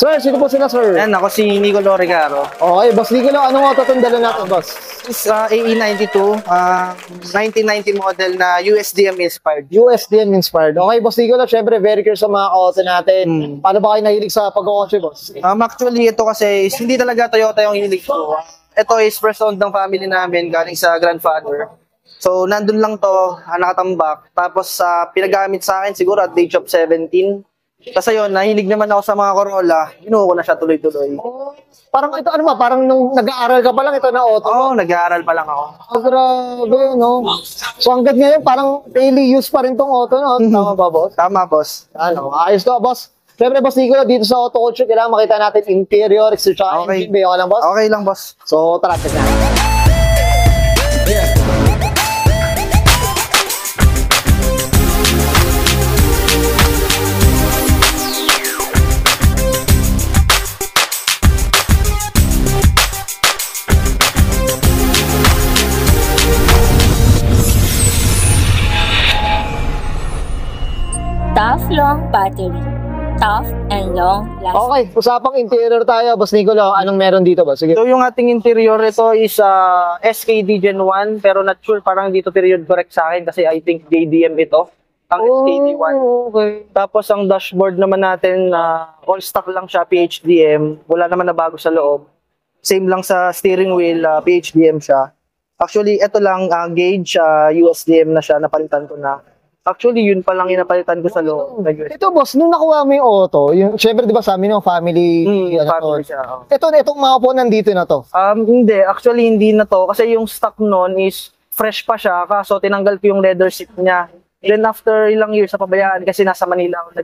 Sir, sino po sila, sir? Yan, ako si Nicolo Regaro. Okay, boss Nicolo, anong auto itong dala natin, boss? Is AE92, 1990 model na USDM inspired. USDM inspired. Okay, boss Nicolo, syempre, very curious sa mga auto natin. Paano ba kayo nahilig sa pag-kotse, boss? Actually, ito kasi hindi talaga Toyota yung hilig ko. Ito is first owned ng family namin, galing sa grandfather. So, nandun lang to, nakatambak. Tapos, pinagamit sa akin siguro at the age of 17. Kasi yun, nahilig naman ako sa mga Corolla, ginuha ko na siya tuloy-tuloy. Parang ito, ano ba? Parang nung nag-aaral ka pa lang, ito na auto? Oo, nag-aaral pa lang ako. Grabe, no? So, hanggang ngayon, parang daily use pa rin tong auto, no? Tama ba, boss? Tama, boss. Ano, ayos to, boss. Siyempre, boss Nicolo, dito sa auto culture, kailangan makita natin interior, exterior, Okay. engine. Okay lang, boss? Okay lang, boss. So, tara, check natin. Tough long battery. Tough and long lasting. Okay, usapang interior tayo, boss Nicolo. Anong meron dito, boss? Sige. So, yung ating interior, ito is SKD Gen 1, pero not sure, parang dito period correct sa akin kasi I think JDM ito, ang SKD 1. Okay. Tapos, ang dashboard naman natin, all stock lang siya, PHDM. Wala naman na bago sa loob. Same lang sa steering wheel, PHDM siya. Actually, ito lang, gauge, USDM na siya, napalitan ko na. Actually, yun pa lang yung napalitan ko sa loob. Ito, boss, nung nakuha mo yung auto, yung, syempre, di ba sa amin yung family, Family siya. Oh. Itong mga po nandito na to. Hindi. Actually, hindi na to. Kasi yung stock nun is fresh pa siya. Kaso, tinanggal ko yung leather seat niya. Then, after ilang years sa pabayaan, kasi nasa Manila ako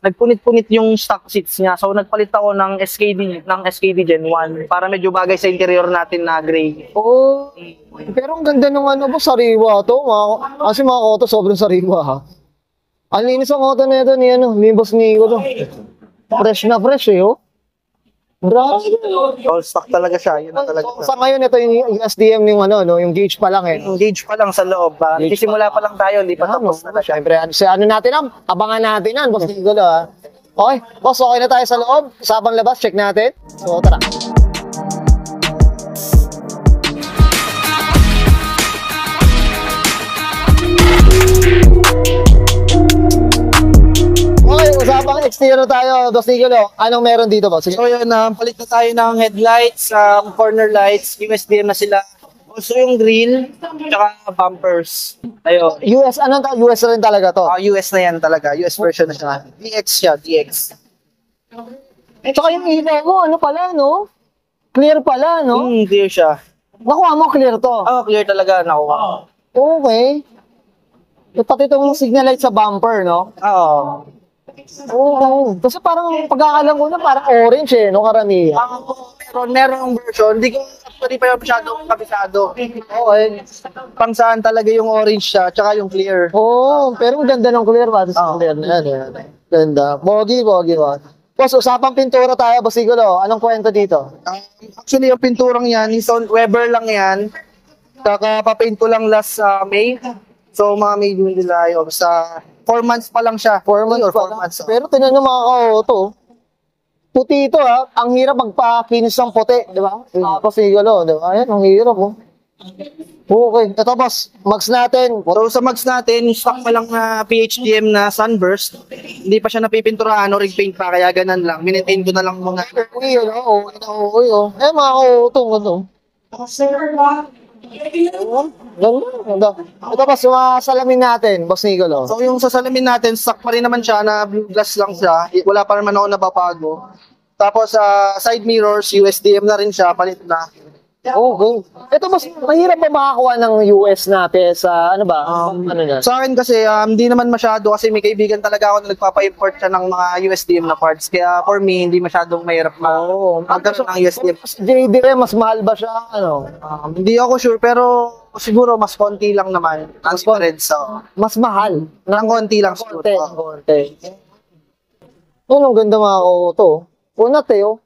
nagpunit-punit yung stock seats niya. So, nagpalit ako ng SKD Gen 1 para medyo bagay sa interior natin na gray. Oh, pero ang ganda ng ano, boss, sariwa to. Kasi mga auto, sobrang sariwa, ha. Ang linis ang auto na ito ni boss Nicolo. Fresh na fresh, eh, oh. Grabe. All stock talaga siya. Yun na talaga. Sa ngayon, ito yung SDM yung ano, no, yung gauge pa lang, eh. Yung gauge pa lang sa loob. Sisimula pa lang tayo, hindi pa tapos na siya. Siyempre, ano natin, abangan natin yan, boss Nicolo, ha. Okay, boss, okay na tayo sa loob. Usapang labas, check natin. So, tara. Okay, usapang exterior tayo, boss Nicolo. Anong meron dito, boss? So yun, palit na tayo ng headlights, corner lights, USDM na sila. Also yung grill, tsaka bumpers. Ayun. US, ano to? US rin talaga to. US na yan talaga, US version na siya. DX siya, DX. Tsaka yung ilaw mo, ano pala, no? Clear pala, no? Clear siya. Nakuha mo, clear to. Clear talaga, nakuha. Okay. Pati itong signal light sa bumper, no? Oo. Oo. Kasi parang pagkakalam ko na parang orange, eh, no? Karamihan. Merong version, hindi ko actually pa yung masyadong kabisado. Okay. Pang saan talaga yung orange siya, tsaka yung clear. Oo, pero ang ganda ng clear, ba? Clear na yan, eh. Ganda. Bogi, ba? Boss, usapang pintura tayo, boss Nicolo. Anong kwento dito? Actually, yung pinturang yan, Nissan Weber lang yan. Kakapapaint ko lang last May. So, mga May din nila yun. Sa 4 months pa lang siya. 4 months or 4 months. Pero tinan nyo mga ka-auto. Puti ito, ha. Ang hirap magpakinis ng puti, di ba? Boss Nicolo, di ba? Ayan, ang hirap, oh. Okay. Ito, boss. Mags natin. So, sa mags natin, stock pa lang na PHDM na Sunburst. Hindi pa siya napipinturahan o rig paint pa, kaya ganun lang. Minentain ko na lang muna. Uy, oh. Eh, mga ka-auto, ano? Ganda. Ito pa, sumasalamin natin, boss Nicolo. So yung sasalamin natin, stock pa rin naman siya na blue glass lang siya. Wala pa naman ako nababago. Tapos side mirrors, USDM na rin siya, palit na. Okay. Ito, boss, mahirap ba makakuha ng US na sa ano ba? Ano na? Sa akin kasi, hindi naman masyado kasi may kaibigan talaga ako na nagpapa-import siya ng mga USDM na parts. Kaya for me, hindi masyadong mahirap magkaroon ng USDM. JD, mas mahal ba siya? Ano? Hindi ako sure, pero siguro mas konti lang naman ang difference. So, mas mahal? ng konti lang siguro. Konti. Ang ganda mga auto. Unat, eh, oh.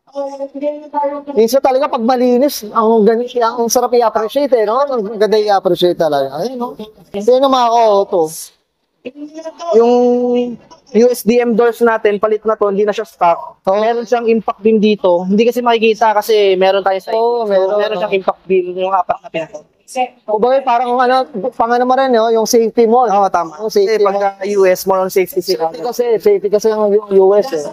Minsan talaga pag malinis, ang sarap i-appreciate, eh, no? Ang ganda i-appreciate talaga. Ayun, no? Ito yung mga auto. yung USDM doors natin, palit na to, hindi na siya stock. Meron siyang impact beam dito. Hindi kasi makikita kasi meron tayo sa meron siyang impact beam yung apat na pinaka. Kumbaga parang pangano mo rin, no? Yung safety mo. Oo, tama. Yung safety Kasi pagka US, more on safety sila. Safety kasi yung US eh.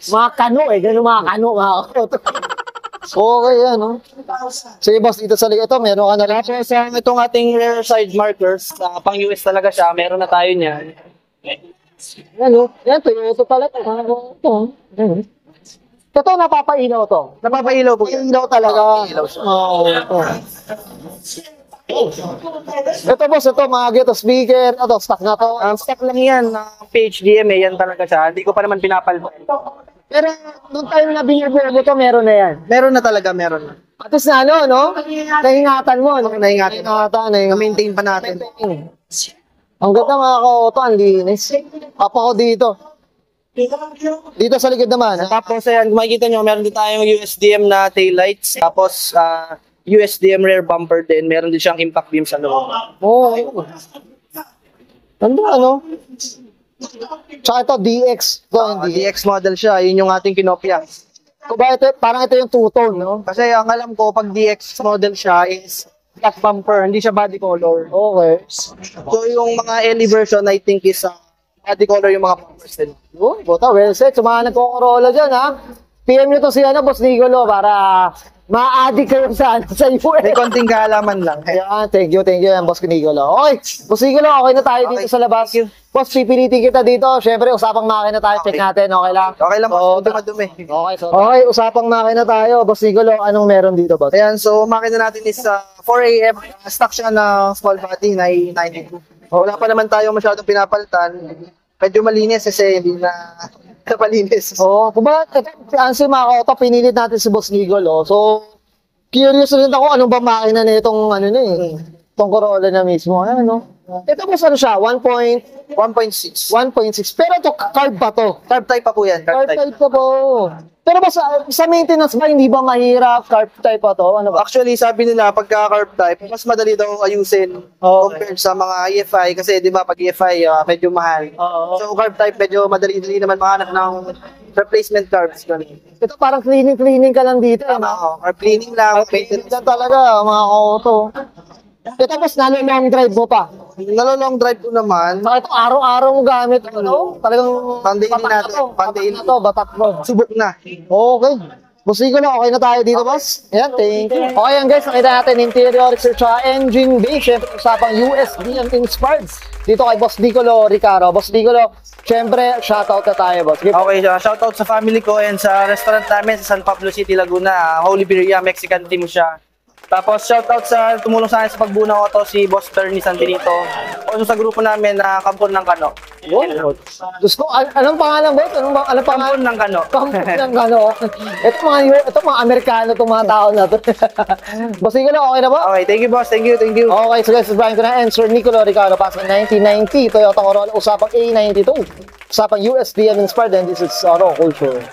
Mga kano eh, ganun mga kano, mga auto. Okay yan, no? Sige, boss, dito sa likod ito, meron ka na rin. Tapos itong ating rear side markers, pang US talaga siya, meron na tayo niyan. Yan, no? Yan, Toyota pala. Ito. Ito, napapailaw to. Napapailaw po yan. Ilaw talaga. Ilaw siya. Oo, ito. Ito, boss, ito, mga gito, speaker. Ito, stock na to. Stock lang yan, PHDM yan talaga siya. Hindi ko pa naman pinapalpan. Pero, nung time na binigay mo to, meron na yan. Meron na talaga, meron na. At least na ano, no? Nahingatan mo, no? Nahingatan. Na-maintain pa natin. Ang ganda mga ka-auto, ang linis. Papa ko dito. Dito sa likod naman. Tapos ayan, kung makikita nyo, meron din tayong USDM na taillights. Tapos USDM rear bumper din. Meron din siyang impact beam sa loob. Oo. Ganda, ano? Tsaka ito, DX. Ito, hindi. DX model siya. Yun yung ating kinopya. Diba, ito, parang ito yung two-tone, no? Kasi ang alam ko, pag DX model siya is black bumper. Hindi siya body color. Okay. So yung mga LE version, I think is body color yung mga bumpers din. Oh, buta, well said. Sa mga nagkokorola dyan, ha? PM nyo to si Boss Nicolo para ma-addict kayo sa US. May konting kaalaman lang. Ayan, thank you, Boss Nicolo. Okay, Boss Nicolo, okay na tayo dito sa labas. Boss, pipilitin kita dito. Siyempre, usapang makina tayo. Check natin, okay lang? Okay lang, Oo, madumi. Okay, so, okay, usapang makina tayo. Boss Nicolo, anong meron dito, boss? Ayan, so makina natin is 4AM. Stock siya na small body, 992. Wala pa naman tayo masyadong pinapalitan. Medyo malinis kasi hindi na malinis. Oo, kumbaga, answer mga auto, pinilit natin si Boss Nicolo. So, curious rin ako, anong ba makina na itong, ano na eh, itong Corolla na mismo. Ayan, no? Ito boss, ano siya? 1.6. 1.6. Pero ito, carb pa to. Carb type pa po yan. Carb type pa po. Pero boss, sa maintenance ba, hindi ba mahirap? Carb type pa to? Ano ba? Actually, sabi nila, pagka carb type, mas madali daw ayusin compared sa mga EFI. Kasi di ba, pag EFI, medyo mahal. Oo. So, carb type, medyo madali naman makahanap ng replacement carbs. Ito parang cleaning ka lang dito. Or cleaning lang, Maintenance lang talaga, mga auto. Ito boss, long drive mo pa. Nalolong drive ko naman. Saka ito, araw-araw mo gamit. Ano? Talagang Pandaily natin. Pandaily na to, batak mo. Subok na. Okay. Boss Nico na, okay na tayo dito, boss? Ayan, thank you. Okay yan, guys. Nakita natin interior, search engine bay. Siyempre, usapang USDM inspired. Dito kay Boss Nicolo Ricaro. Boss Nicolo, siyempre, shoutout na tayo, boss. Give Okay, shoutout sa family ko and sa restaurant namin sa San Pablo City, Laguna. Holy Birria, Mexican team siya. Tapos shoutout sa tumulong sa akin sa pagbuo ng auto, si Boss Terny Santinito. O sa grupo namin na Kampon ng Kano. Diyos ko, anong pangalan ba? Anong pangalan? Kampon ng Kano. Kampon ng Kano. Ito mga Amerikano, itong mga tao na to. Boss Nicolo, okay na ba? Okay, thank you boss. Thank you. Okay, so guys, Brian ko na and Sir Nicolo Ricaro, Pascal 1990, Toyota Corolla, usapang A92, usapang USDM inspired, and this is Auto Culture.